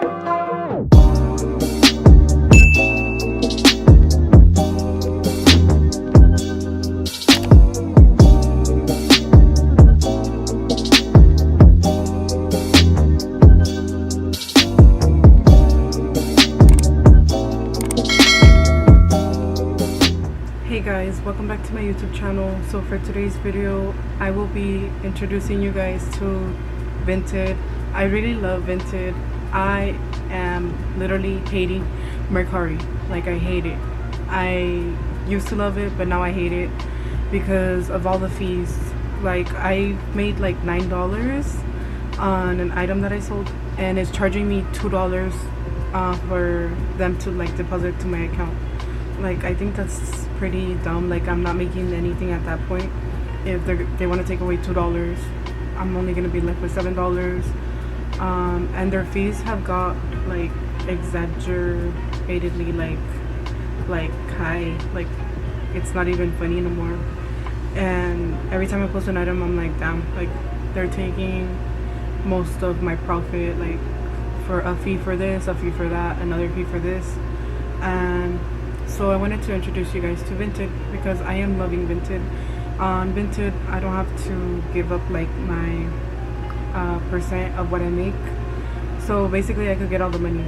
Hey guys, welcome back to my YouTube channel. So for today's video, I will be introducing you guys to Vinted. I really love Vinted. I am literally hating Mercari. Like, I hate it. I used to love it, but now I hate it because of all the fees. Like, I made like $9 on an item that I sold, and it's charging me $2 for them to like deposit to my account. Like, I think that's pretty dumb. Like, I'm not making anything at that point. If they want to take away $2, I'm only gonna be left with $7. And their fees have got like exaggeratedly like high. Like, it's not even funny anymore. And every time I post an item, I'm like, damn, like they're taking most of my profit, like for a fee for this, a fee for that, another fee for this. And so I wanted to introduce you guys to Vinted because I am loving Vinted. On Vinted, I don't have to give up like my percent of what I make. So basically I could get all the money.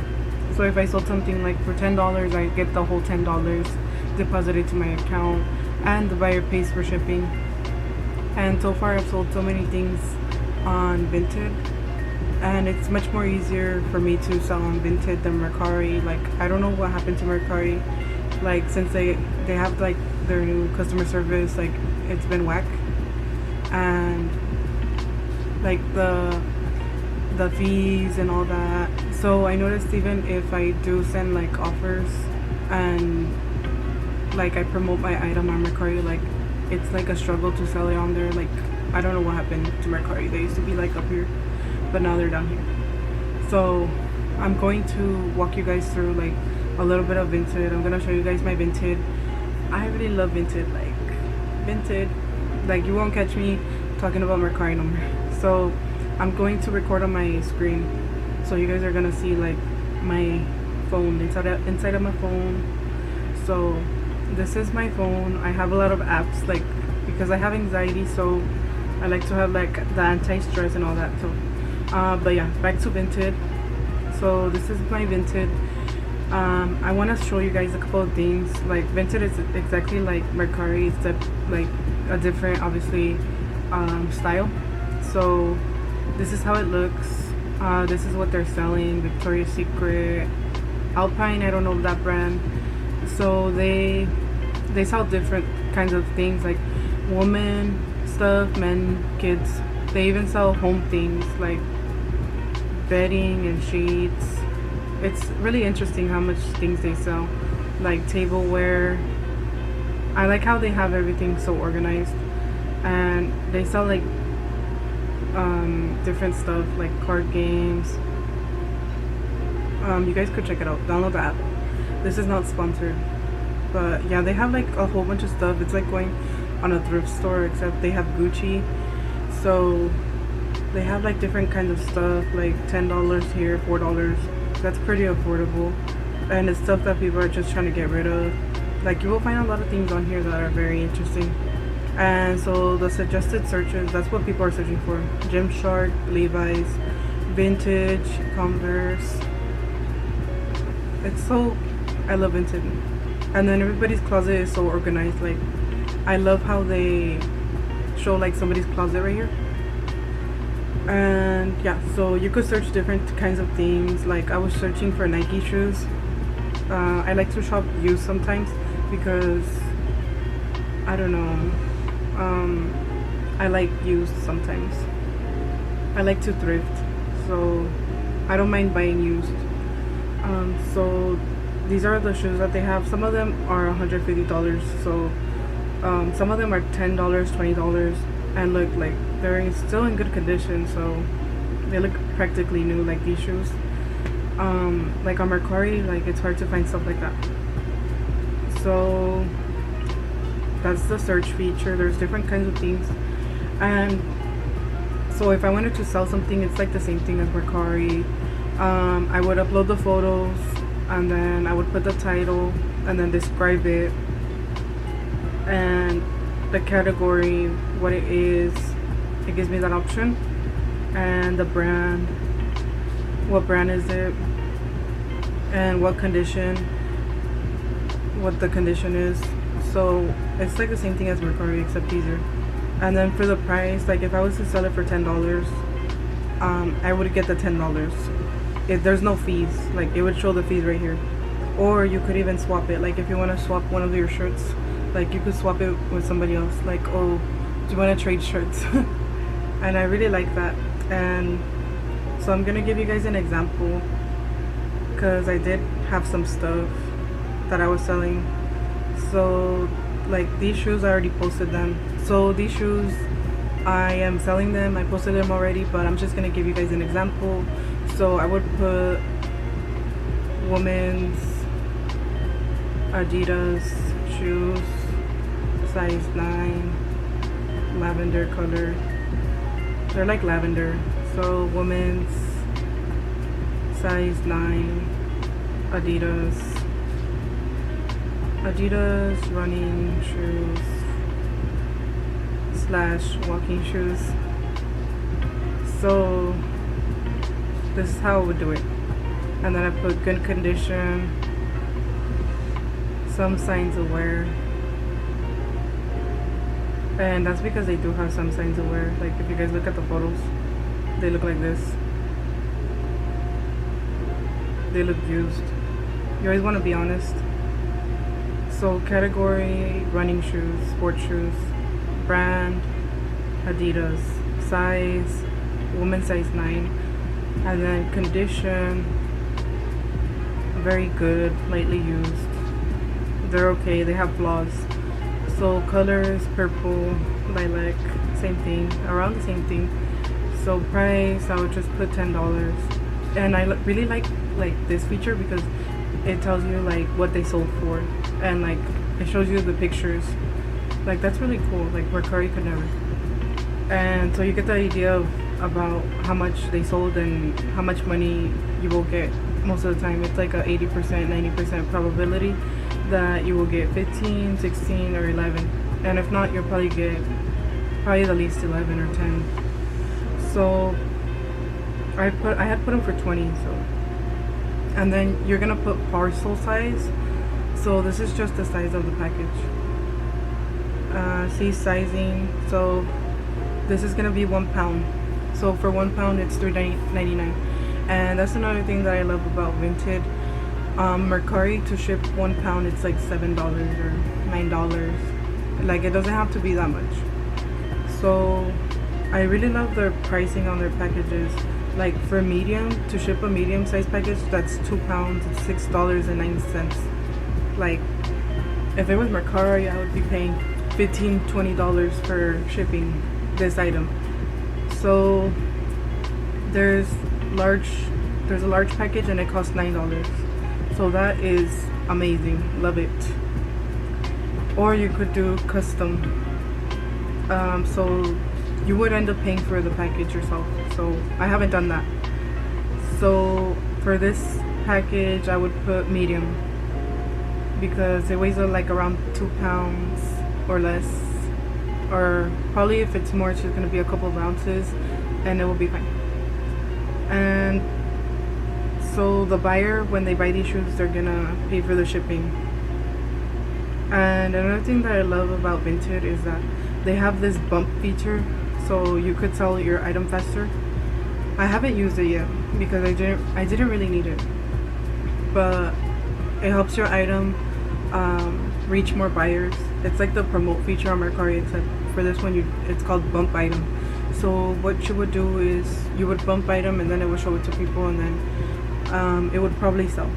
So if I sold something like for $10, I get the whole $10 deposited to my account, and the buyer pays for shipping. And so far I've sold so many things on Vinted, and it's much more easier for me to sell on Vinted than Mercari. Like, I don't know what happened to Mercari. Like, since they have like their new customer service, like it's been whack, and like the fees and all that. So I noticed even if I do send like offers and like I promote my item on Mercari, like it's like a struggle to sell it on there. Like, I don't know what happened to Mercari. They used to be like up here, but now they're down here. So I'm going to walk you guys through like a little bit of Vinted. I'm gonna show you guys my Vinted. I really love Vinted. Like, Vinted, like, you won't catch me talking about Mercari no more. So I'm going to record on my screen, so you guys are gonna see like my phone inside of my phone. So this is my phone. I have a lot of apps, like, because I have anxiety, so I like to have like the anti-stress and all that. So but yeah, back to Vinted. So this is my Vinted. I want to show you guys a couple of things. Like, Vinted is exactly like Mercari, except like a different, obviously, style. So this is how it looks. This is what they're selling. Victoria's Secret, Alpine, I don't know that brand. So they sell different kinds of things, like women stuff, men, kids. They even sell home things like bedding and sheets. It's really interesting how much things they sell, like tableware. I like how they have everything so organized, and they sell like different stuff like card games. You guys could check it out. Download the app. This is not sponsored, but yeah, they have like a whole bunch of stuff. It's like going on a thrift store, except they have Gucci. So they have like different kinds of stuff, like $10 here, $4. That's pretty affordable, and it's stuff that people are just trying to get rid of. Like, you will find a lot of things on here that are very interesting. And so the suggested searches, that's what people are searching for: Gymshark, Levi's, vintage, Converse. It's so, I love Vinted. And then everybody's closet is so organized. Like, I love how they show like somebody's closet right here. And yeah, so you could search different kinds of things. Like, I was searching for Nike shoes. I like to shop used sometimes because, I don't know, I like used sometimes. I like to thrift, so I don't mind buying used. So these are the shoes that they have. Some of them are $150, so some of them are $10, $20, and look, like, they're still in good condition, so they look practically new, like these shoes. Like on Mercari, like, it's hard to find stuff like that. So that's the search feature. There's different kinds of things, and so if I wanted to sell something, it's like the same thing as Mercari. I would upload the photos, and then I would put the title and then describe it and the category, what it is. It gives me that option, and the brand, what brand is it, and what the condition is. So it's like the same thing as Mercari except easier. And then for the price, like if I was to sell it for $10, I would get the $10. There's no fees, like it would show the fees right here. Or you could even swap it, like if you want to swap one of your shirts, like you could swap it with somebody else, like, oh, do you want to trade shirts? And I really like that. And so I'm gonna give you guys an example, because I did have some stuff that I was selling. So like these shoes, I already posted them. So these shoes, I am selling them. I posted them already, but I'm just gonna give you guys an example. So I would put women's Adidas shoes, size 9, lavender color. They're like lavender. So women's size 9 Adidas running shoes / walking shoes. So this is how I would do it. And then I put good condition, some signs of wear. And that's because they do have some signs of wear. Like if you guys look at the photos, they look like this. They look used. You always want to be honest. So category, running shoes, sports shoes, brand, Adidas, size, woman size 9, and then condition, very good, lightly used. They're okay, they have flaws. So colors, purple, lilac, same thing, around the same thing. So price, I would just put $10. And I really like this feature because it tells you like what they sold for, and like it shows you the pictures. Like that's really cool. Like Mercari could never. And so you get the idea of about how much they sold and how much money you will get. Most of the time it's like a 80%, 90% probability that you will get 15, 16, or 11. And if not, you'll probably get the least 11 or 10. So I had put them for 20. So, and then you're gonna put parcel size. So this is just the size of the package. See sizing. So this is gonna be 1 pound. So for 1 pound it's $3.99. And that's another thing that I love about Vinted. Mercari, to ship 1 pound, it's like $7 or $9. Like it doesn't have to be that much. So I really love their pricing on their packages. Like for medium, to ship a medium size package, that's 2 pounds, it's $6.90. Like if it was Mercari, I would be paying $15, $20 for shipping this item. So there's a large package and it costs $9. So that is amazing, love it. Or you could do custom. So you would end up paying for the package yourself. So I haven't done that. So for this package, I would put medium because it weighs like around 2 pounds or less, or probably if it's more, it's just gonna be a couple of ounces, and it will be fine. And so the buyer, when they buy these shoes, they're gonna pay for the shipping. And another thing that I love about Vinted is that they have this bump feature, so you could sell your item faster. I haven't used it yet because I didn't really need it, but it helps your item reach more buyers. It's like the promote feature on Mercari, except for this one it's called bump item. So what you would do is you would bump item and then it would show it to people, and then it would probably sell.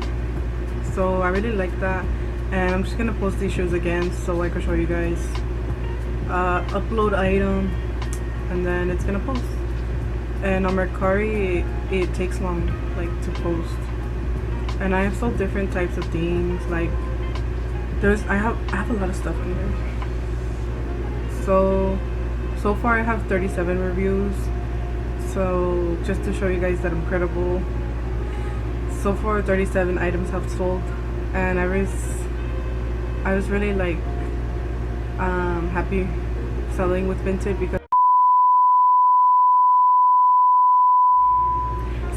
So I really like that, and I'm just gonna post these shoes again so I can show you guys. Upload item, and then it's gonna post. And on Mercari it takes long, like, to post. And I have sold different types of things, like I have a lot of stuff on here. So far I have 37 reviews. So just to show you guys that I'm credible. so far 37 items have sold, and I was really like happy selling with Vinted because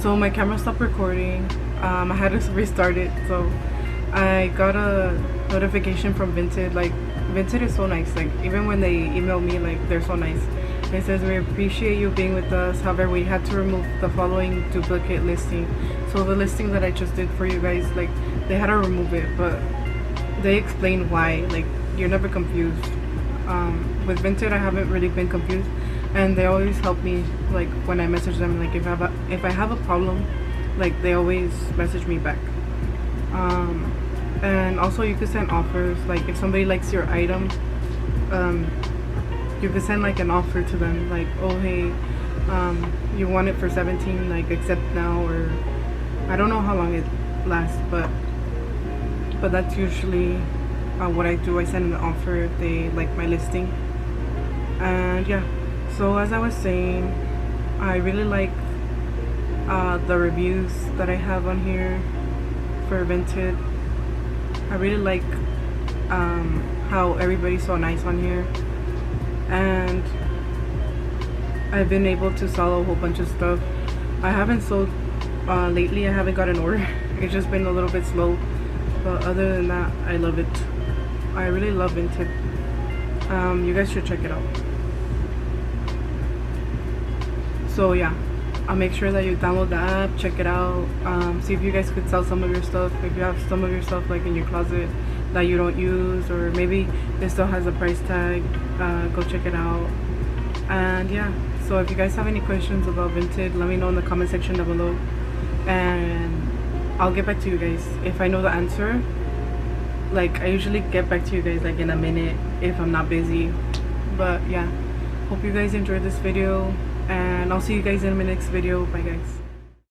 so my camera stopped recording. I had to restart it, so I got a notification from Vinted. Like, Vinted is so nice. Like, even when they email me, like, they're so nice. It says, we appreciate you being with us, however we had to remove the following duplicate listing. So the listing that I just did for you guys, like, they had to remove it, but they explained why. Like, you're never confused. With Vinted, I haven't really been confused, and they always help me, like, when I message them. Like, if I have a problem, like, they always message me back. And also you could send offers. Like, if somebody likes your item, you could send like an offer to them, like, oh hey, you want it for 17, like, accept now, or I don't know how long it lasts, but that's usually what I do. I send an offer if they like my listing. And yeah, so as I was saying, I really like the reviews that I have on here for Vinted. I really like how everybody's so nice on here, and I've been able to sell a whole bunch of stuff. I haven't sold lately. I haven't got an order. It's just been a little bit slow, but other than that, I love it. I really love Vinted. You guys should check it out. So yeah, I'll make sure that you download the app, check it out, see if you guys could sell some of your stuff. If you have some of your stuff like in your closet that you don't use, or maybe it still has a price tag, go check it out. And yeah, so if you guys have any questions about Vinted, let me know in the comment section down below, and I'll get back to you guys if I know the answer. Like, I usually get back to you guys like in a minute if I'm not busy. But yeah, hope you guys enjoyed this video, and I'll see you guys in my next video. Bye guys.